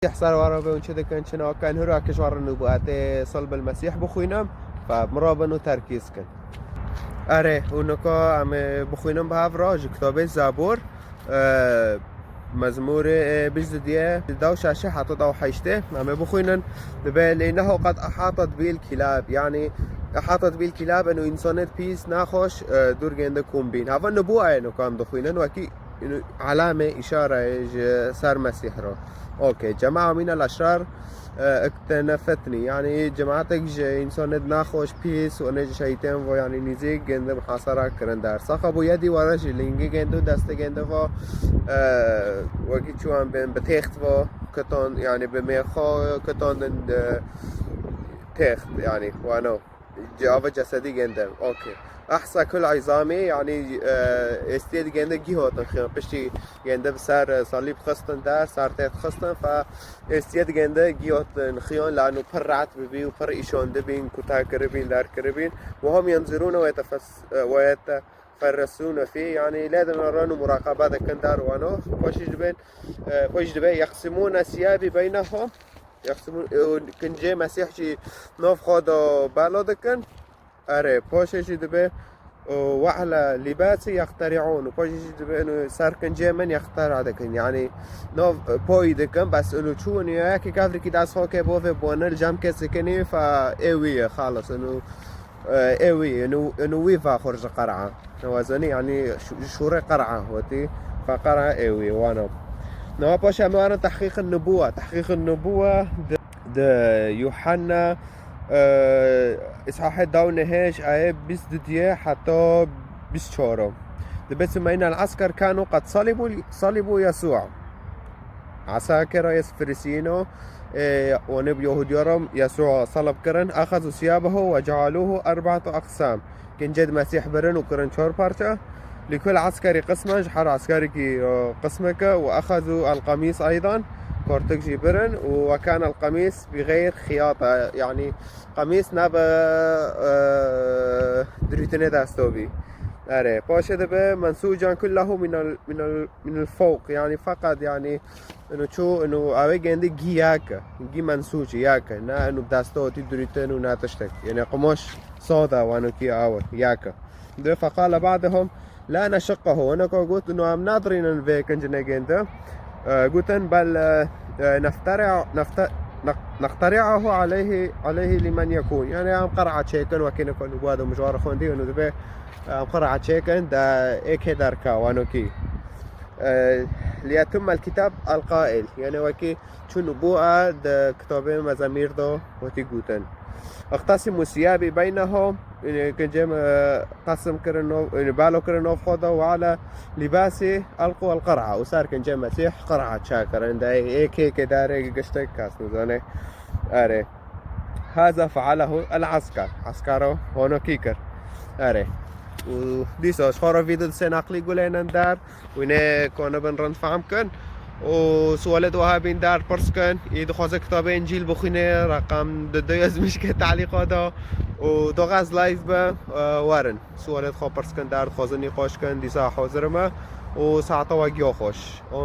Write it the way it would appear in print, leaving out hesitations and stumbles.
يحصل ورا بون كذا كان هرا كشوار النبوات صلب المسيح بخوينم فمرابن وتركيز كان اره اونکا ام بخوینم به هفراج کتاب زبور مزمور بجدية داو شاشة حتى داو حيشته ام بخوينن لأنه قد أحاطت به الكلاب يعني أحاطت به الكلاب إنه إنسانات بيس ناخوش دور جنده كون بين هذا النبوة إنه كان بخوينن وكي علامة إشارة صار مسيح را أوكي جماعة من الأشرار اكتنفتني يعني جماعتك انسان ناخوش بيس و نج شیطان و يعني نزیک گنده محاصره کردن در ساخه بو یدی ورش لینگی گنده دست گنده و وقتی چون بتخت و کتان يعني بميخا كتان تخت يعني وانا جواب جسدي جنده اوكي احسا كل عظامي يعني استيد جنده جهات خيام بشتي جنده بسر صليب خستن در سر تحت خستن ف استيد جنده جهات خيان لانه برعت ببي وبر ايشانده بين كتا كربين دار كربين وهم ينظرون ويتفرسون فيه يعني لازم نرانو مراقبة كن دار وانو باش دبين يقسمون ثيابي بينهم يقسمون كنجي مسيح شي نوف خدا بلادكن اره پاشش دبه وعلى لباسي يخترعون وپاشش دبه انه سر كنجي من يخترع دكن يعني نوف پای دكن بس انه چون ياكي كافر كي دست ها که باوه بانر جمع کسی کنی فا اویه خالص انه اوي انه ويفا خرج قرعه نوازني يعني شوري قرعه هوتي فقرعه اوي وانا نوا باشا معنا تحقيق النبوة ده يوحنا إصحاح داون هيش آية 22 حتى 24 ده بس ما إن العسكر كانوا قد صلبوا يسوع عساكر يسفرسينو ونب يهوديرم يسوع صلب كرن أخذوا ثيابه وجعلوه 4 أقسام كن جد مسيح برن وكرن 4 بارشة لكل عسكري قسما جحر عسكري كي قسمك وأخذوا القميص أيضا كورتك جبرن وكان القميص بغير خياطة يعني قميص نبا دريتني داستوبي أري باشا دبا منسوجا كله من الفوق يعني فقط يعني انه شو انه اوي عندي جي منسوج ياكا نا انه بداستو تدريتن ونا تشتك يعني قماش صودا وانو كي اول ياكا ده فقال بعضهم لا نشقه وانا قلت انه ام ناظرين الفيكن جنجنده قلت بل نخترعه عليه لمن يكون يعني ام قرعه شيكن وكين كل هذا مجوار خوندي انه دبه ام قرعه شيكن دا ايك دركا وانو كي ليتم الكتاب القائل يعني وكي شو نبوءة دا كتابين مزامير دو وتي قوتن اقتسموا ثيابي بينهم كان جيم قسم كرنو بالو كرنو خدا وعلى لباسي القوا القرعه وصار كان جيم مسيح قرعه شاكر عند هيك داري قشتك كاس نزانه اري هذا فعله العسكر عسكره هونو كيكر اري وديسو شخورو فيديو سناقلي قولين دار وينه كونه بنرن فهمكن وسوالد وهابين دار برسكن يدخوز كتاب انجيل بخينه رقم دو يزمش که تعلیقاتا و دو غاز لایف با وارن سوالد خو برسكن دار خوز نقاش کن دیسا حاضر ما و ساعتا و گیا خوش